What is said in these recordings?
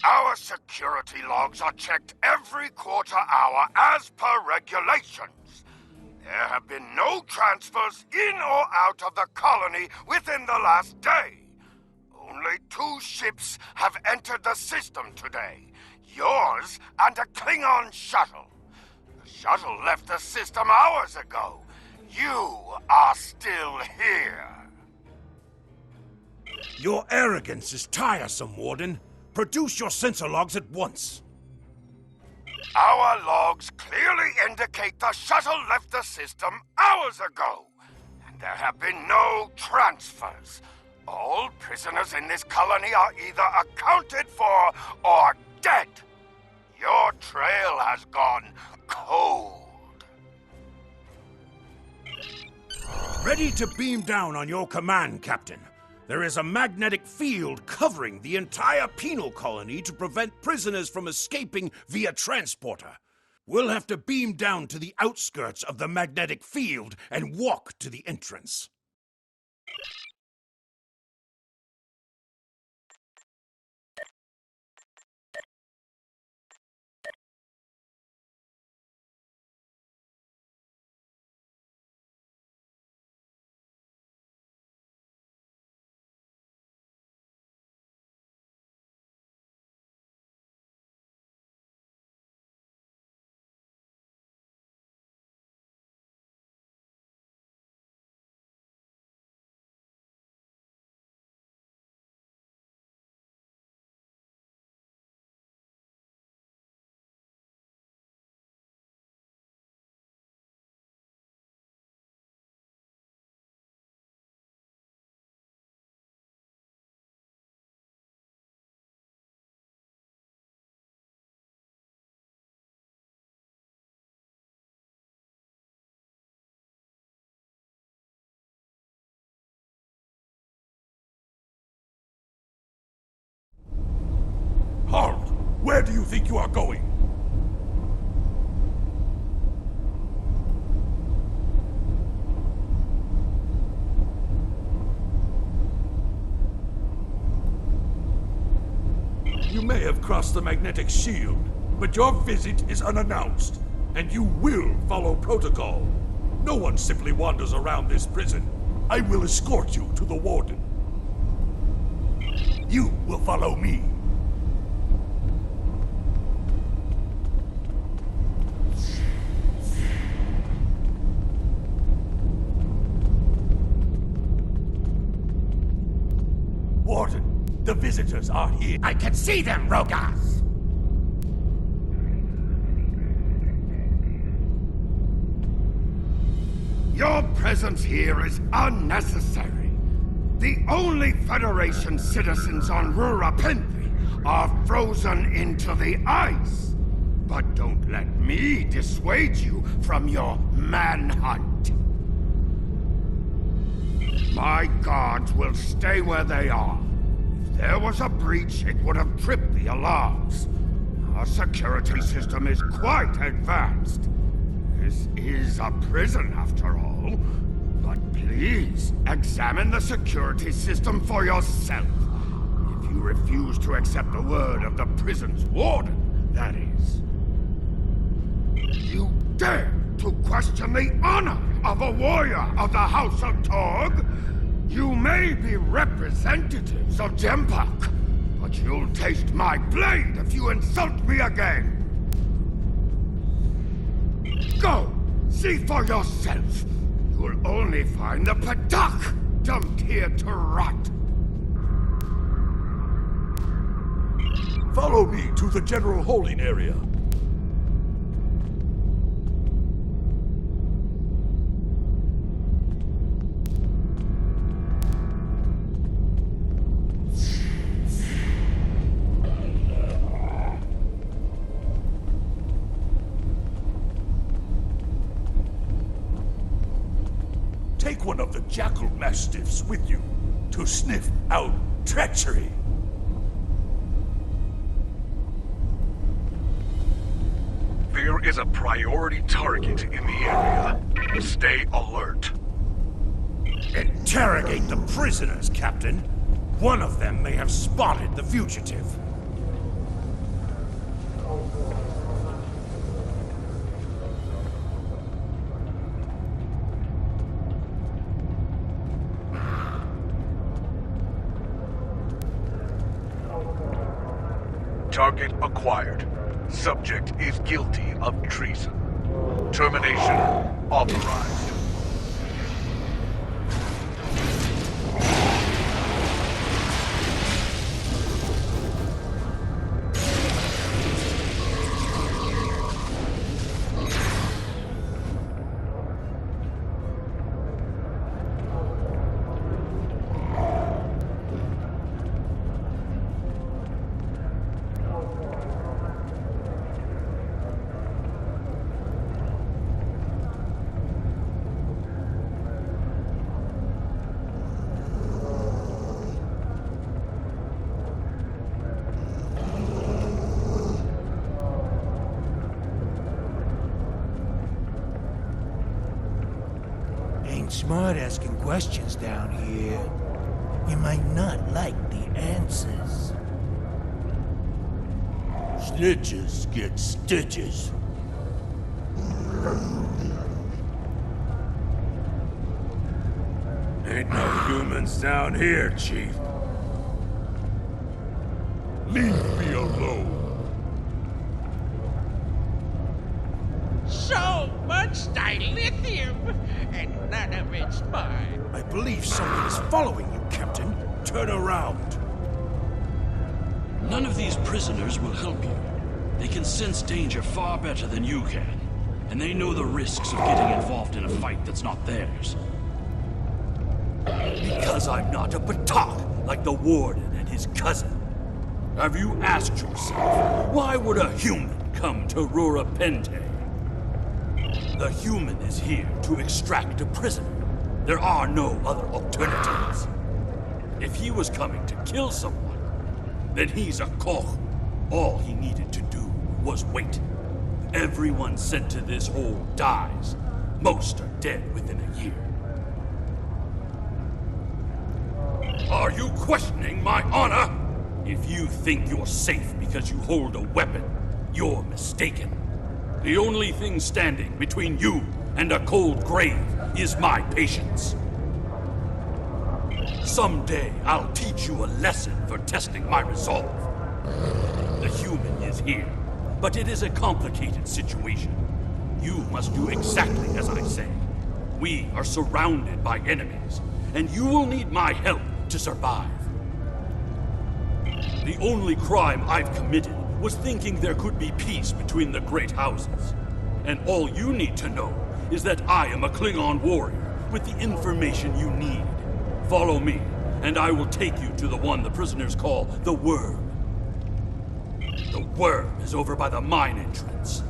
Our security logs are checked every quarter hour as per regulations. There have been no transfers in or out of the colony within the last day. Only 2 ships have entered the system today. Yours and a Klingon shuttle. The shuttle left the system hours ago. You are still here. Your arrogance is tiresome, Warden. Produce your sensor logs at once. Our logs clearly indicate the shuttle left the system hours ago. And there have been no transfers. All prisoners in this colony are either accounted for or dead. Your trail has gone cold. Ready to beam down on your command, Captain. There is a magnetic field covering the entire penal colony to prevent prisoners from escaping via transporter. We'll have to beam down to the outskirts of the magnetic field and walk to the entrance. Halt! Where do you think you are going? You may have crossed the magnetic shield, but your visit is unannounced, and you will follow protocol. No one simply wanders around this prison. I will escort you to the Warden. You will follow me. Warden, the visitors are here. I can see them, Rogas! Your presence here is unnecessary. The only Federation citizens on Rurapenthi are frozen into the ice. But don't let me dissuade you from your manhunt. My guards will stay where they are. If there was a breach, it would have tripped the alarms. Our security system is quite advanced. This is a prison, after all. But please, examine the security system for yourself. If you refuse to accept the word of the prison's warden, that is. You dare to question the honor of a warrior of the House of Torg? You may be representatives of Jempak, but you'll taste my blade if you insult me again. Go! See for yourself! You'll only find the Patak dumped here to rot. Follow me to the general holding area. Take one of the jackal mastiffs with you to sniff out treachery. There is a priority target in the area. Stay alert. Interrogate the prisoners, Captain. One of them may have spotted the fugitive. Target acquired. Subject is guilty of treason. Termination authorized. Ain't smart asking questions down here. You might not like the answers. Snitches get stitches. Ain't no humans down here, Chief. Leave me alone. So much dilithium, and none of it's mine. I believe someone is following you, Captain. Turn around. None of these prisoners will help you. They can sense danger far better than you can. And they know the risks of getting involved in a fight that's not theirs. Because I'm not a Batak like the Warden and his cousin. Have you asked yourself, why would a human come to Rura Pente? The human is here to extract a prisoner. There are no other alternatives. If he was coming to kill someone, then he's a koch. All he needed to do was wait. Everyone sent to this hole dies. Most are dead within a year. Are you questioning my honor? If you think you're safe because you hold a weapon, you're mistaken. The only thing standing between you and a cold grave is my patience. Someday I'll teach you a lesson for testing my resolve. The human is here, but it is a complicated situation. You must do exactly as I say. We are surrounded by enemies, and you will need my help to survive. The only crime I've committed was thinking there could be peace between the great houses. And all you need to know is that I am a Klingon warrior with the information you need. Follow me, and I will take you to the one the prisoners call the Worm. The Worm is over by the mine entrance.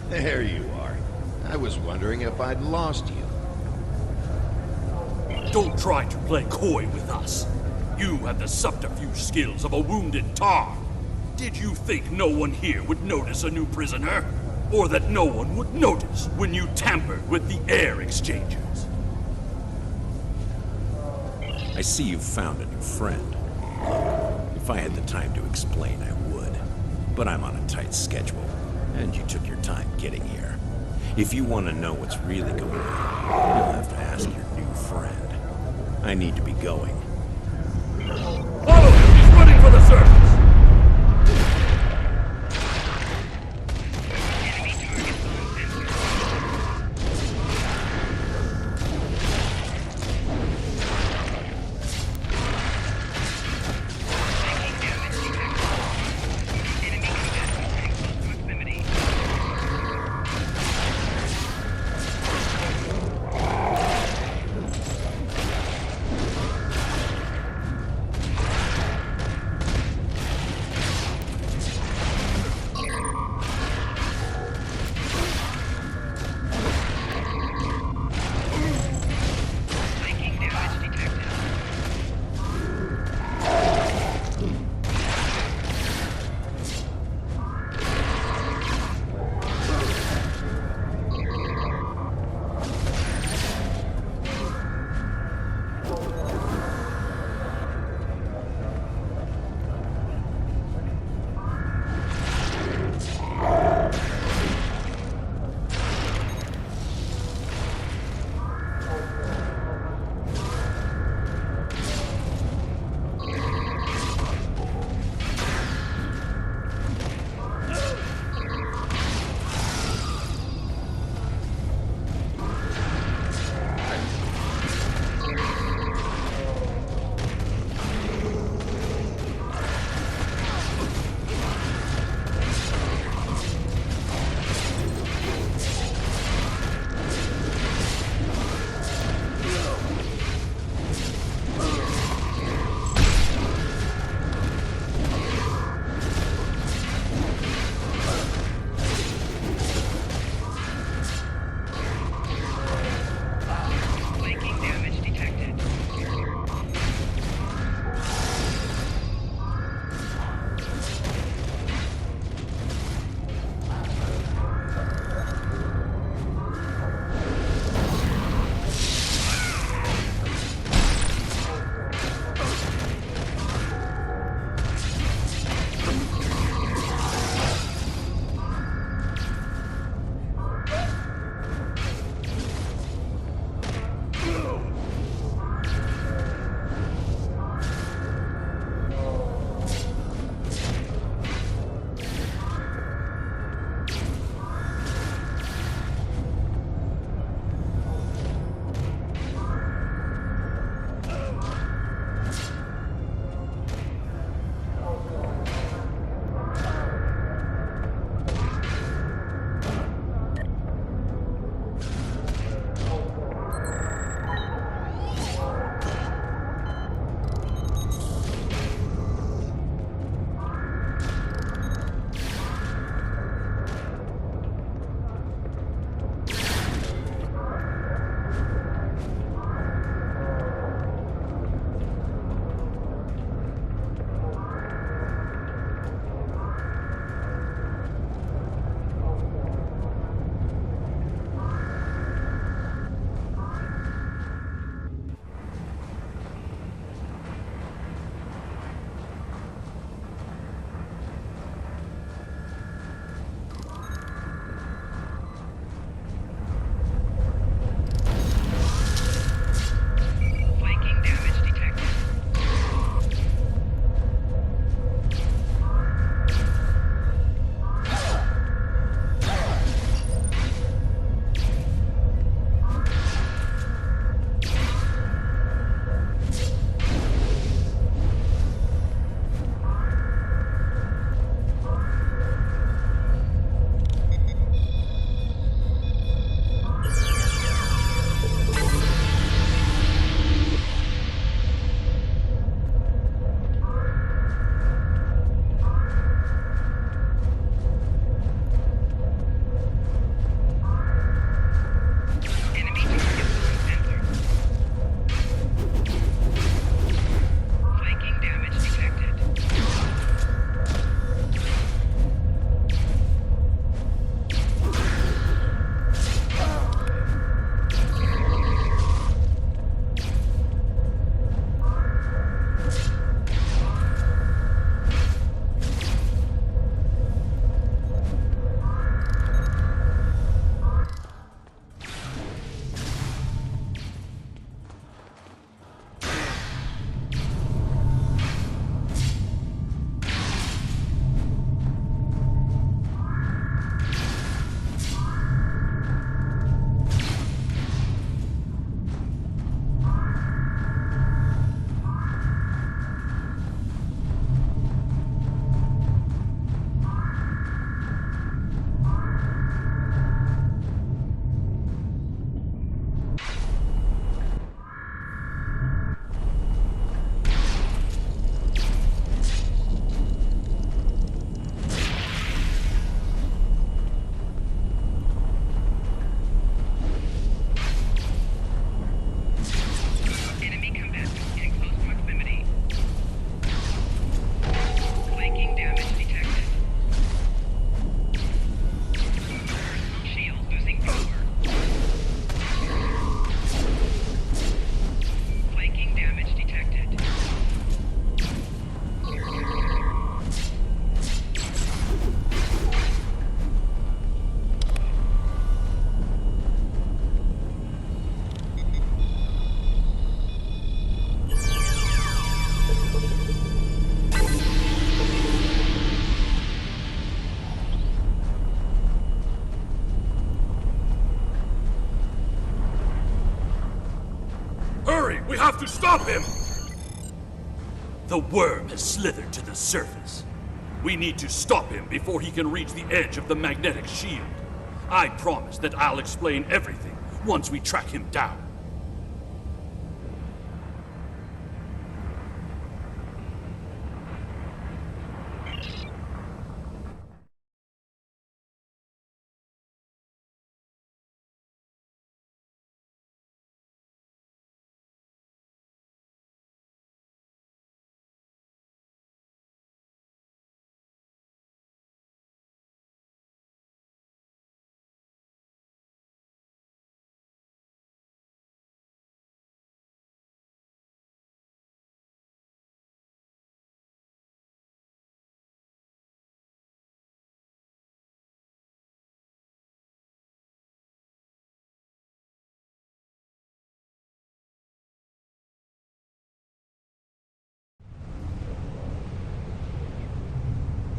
There you are. I was wondering if I'd lost you. Don't try to play coy with us. You have the subterfuge skills of a wounded tar. Did you think no one here would notice a new prisoner? Or that no one would notice when you tampered with the air exchangers? I see you've found a new friend. If I had the time to explain, I would. But I'm on a tight schedule, and you took your time getting here. If you want to know what's really going on, you'll have to ask your new friend. I need to be going. Follow him! He's running for the surface! have to stop him! The worm has slithered to the surface. We need to stop him before he can reach the edge of the magnetic shield. I promise that I'll explain everything once we track him down.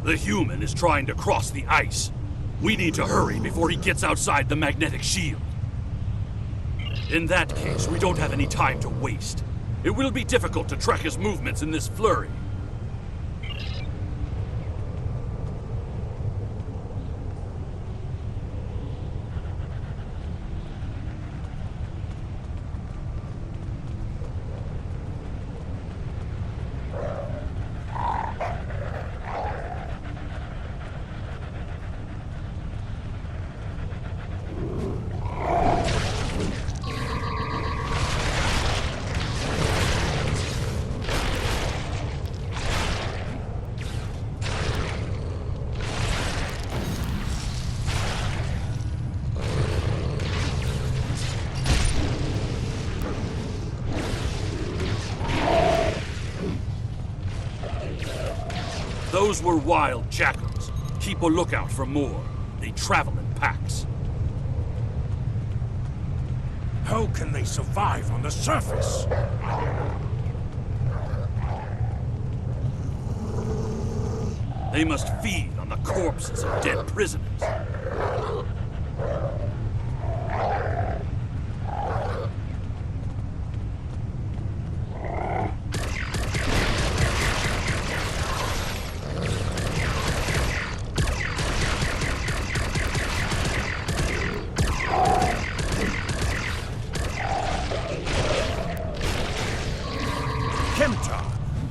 The human is trying to cross the ice. We need to hurry before he gets outside the magnetic shield. In that case, we don't have any time to waste. It will be difficult to track his movements in this flurry. Those were wild jackals. Keep a lookout for more. They travel in packs. How can they survive on the surface? They must feed on the corpses of dead prisoners.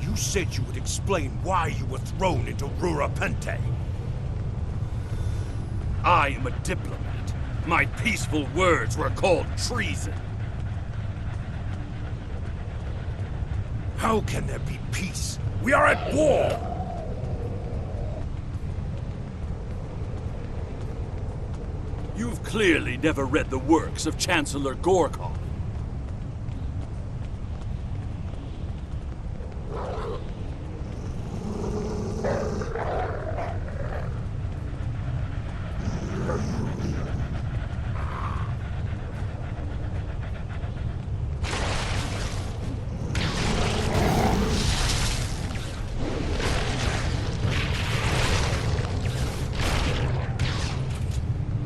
You said you would explain why you were thrown into Rurapente. I am a diplomat. My peaceful words were called treason. How can there be peace? We are at war! You've clearly never read the works of Chancellor Gorkov.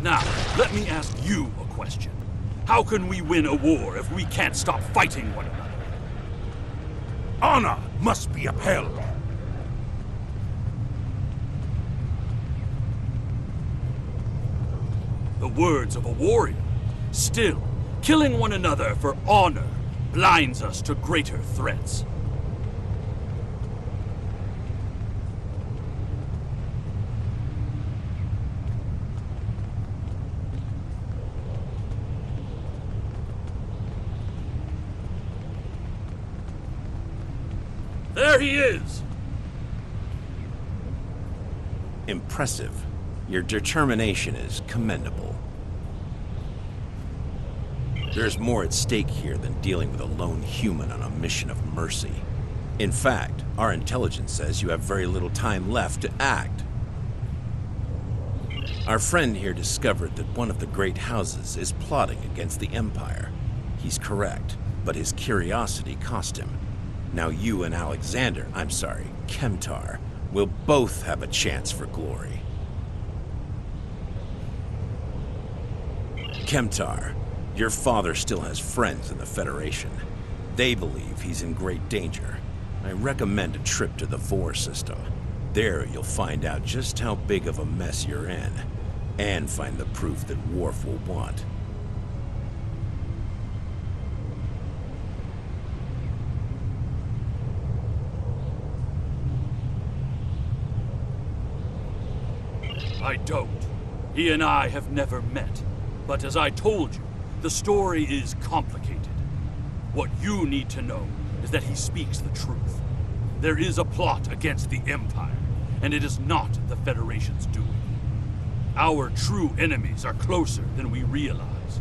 Now, let me ask you a question. How can we win a war if we can't stop fighting one another? Honor must be upheld. The words of a warrior. Still, killing one another for honor blinds us to greater threats. There he is! Impressive. Your determination is commendable. There's more at stake here than dealing with a lone human on a mission of mercy. In fact, our intelligence says you have very little time left to act. Our friend here discovered that one of the great houses is plotting against the Empire. He's correct, but his curiosity cost him. Now you and Kemtar, will both have a chance for glory. Kemtar, your father still has friends in the Federation. They believe he's in great danger. I recommend a trip to the Vor system. There you'll find out just how big of a mess you're in, and find the proof that Worf will want. I don't. He and I have never met. But as I told you, the story is complicated. What you need to know is that he speaks the truth. There is a plot against the Empire, and it is not the Federation's doing. Our true enemies are closer than we realize.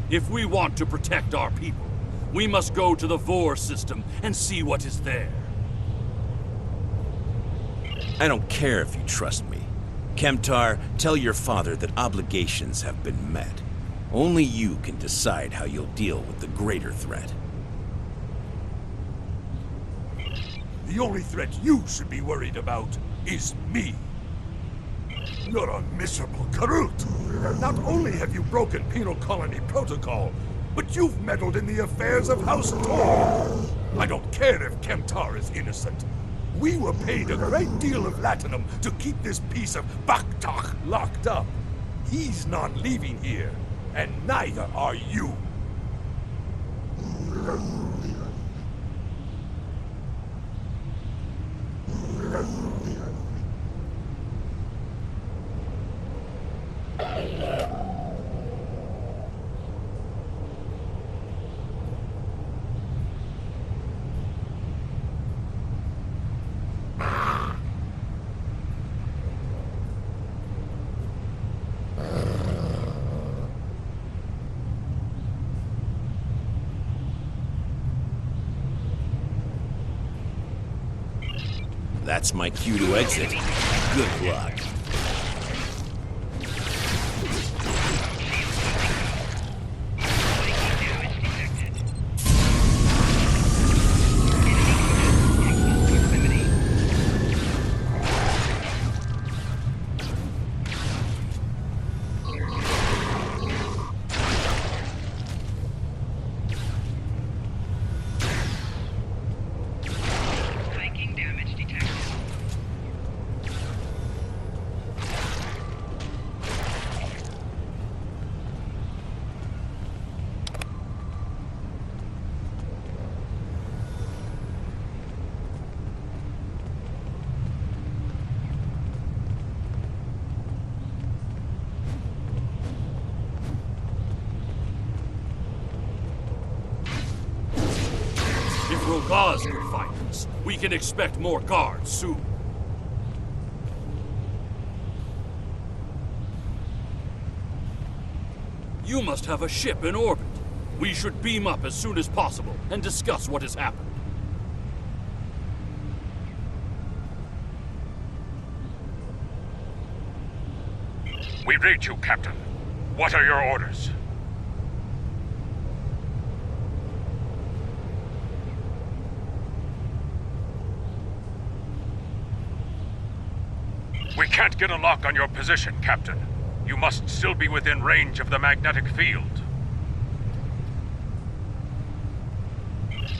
If we want to protect our people, we must go to the Vor system and see what is there. I don't care if you trust me. Kemtar, tell your father that obligations have been met. Only you can decide how you'll deal with the greater threat. The only threat you should be worried about is me. You're a miserable Karut. Not only have you broken penal colony protocol, but you've meddled in the affairs of House Tor. I don't care if Kemtar is innocent. We were paid a great deal of latinum to keep this piece of Baktak locked up. He's not leaving here, and neither are you. That's my cue to exit. Good luck. If Rogaz can find us, we can expect more guards soon. You must have a ship in orbit. We should beam up as soon as possible and discuss what has happened. We read you, Captain. What are your orders? We can't get a lock on your position, Captain. You must still be within range of the magnetic field.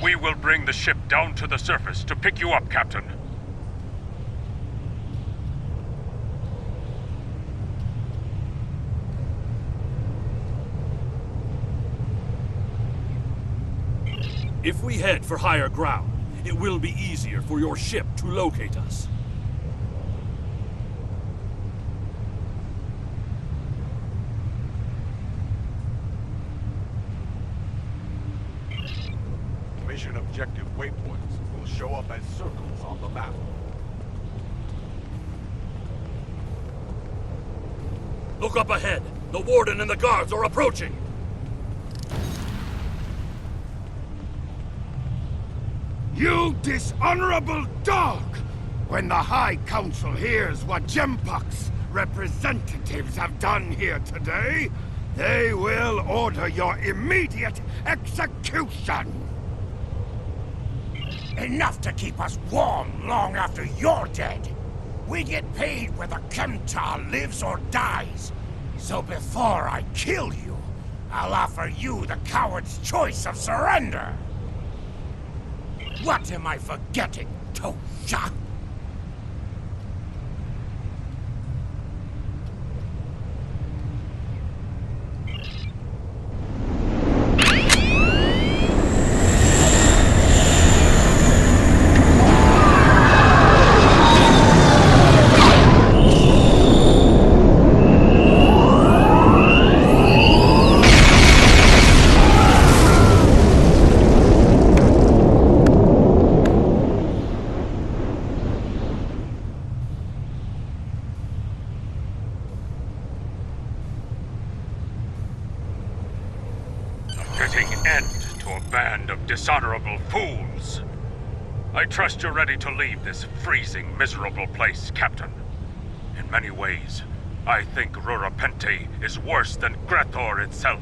We will bring the ship down to the surface to pick you up, Captain. If we head for higher ground, it will be easier for your ship to locate us. Mission objective waypoints will show up as circles on the map. Look up ahead! The Warden and the guards are approaching! You dishonorable dog! When the High Council hears what Jempak's representatives have done here today, they will order your immediate execution! Enough to keep us warm long after you're dead. We get paid whether Kemtar lives or dies. So before I kill you, I'll offer you the coward's choice of surrender. What am I forgetting, Tosha? Fitting end to a band of dishonorable fools. I trust you're ready to leave this freezing, miserable place, Captain. In many ways, I think Rurapente is worse than Gretor itself.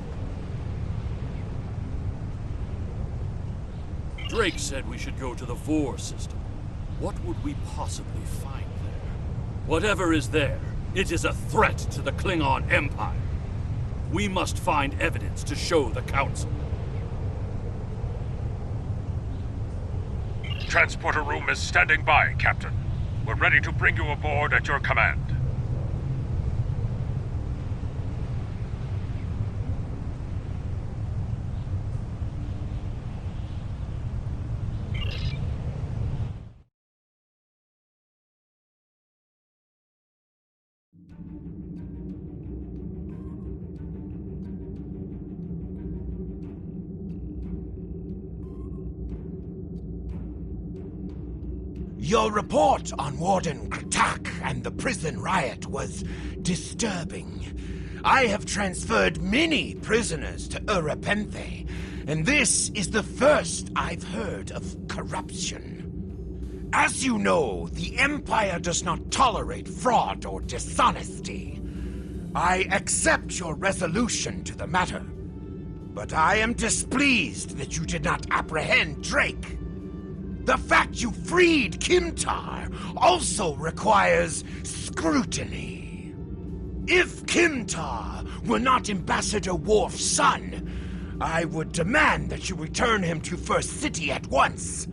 Drake said we should go to the Vor system. What would we possibly find there? Whatever is there, it is a threat to the Klingon Empire. We must find evidence to show the Council. Transporter room is standing by, Captain. We're ready to bring you aboard at your command. Your report on Warden Kratak and the prison riot was disturbing. I have transferred many prisoners to Urapenthe, and this is the first I've heard of corruption. As you know, the Empire does not tolerate fraud or dishonesty. I accept your resolution to the matter, but I am displeased that you did not apprehend Drake. The fact you freed Kimtar also requires scrutiny. If Kimtar were not Ambassador Worf's son, I would demand that you return him to First City at once.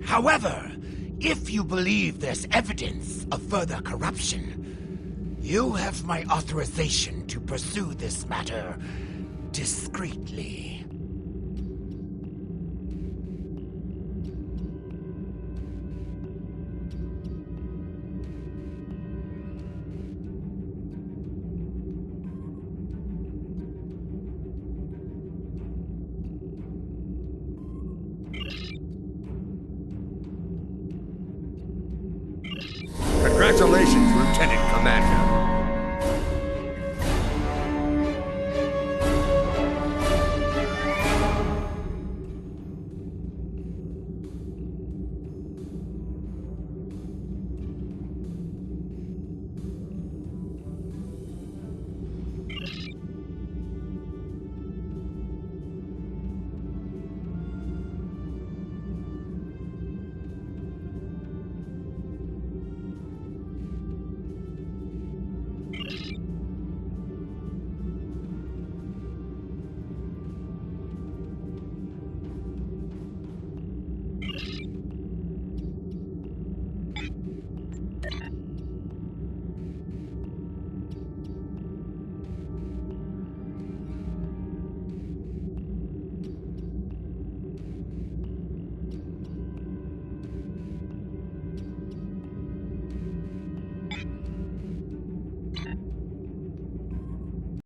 However, if you believe there's evidence of further corruption, you have my authorization to pursue this matter discreetly.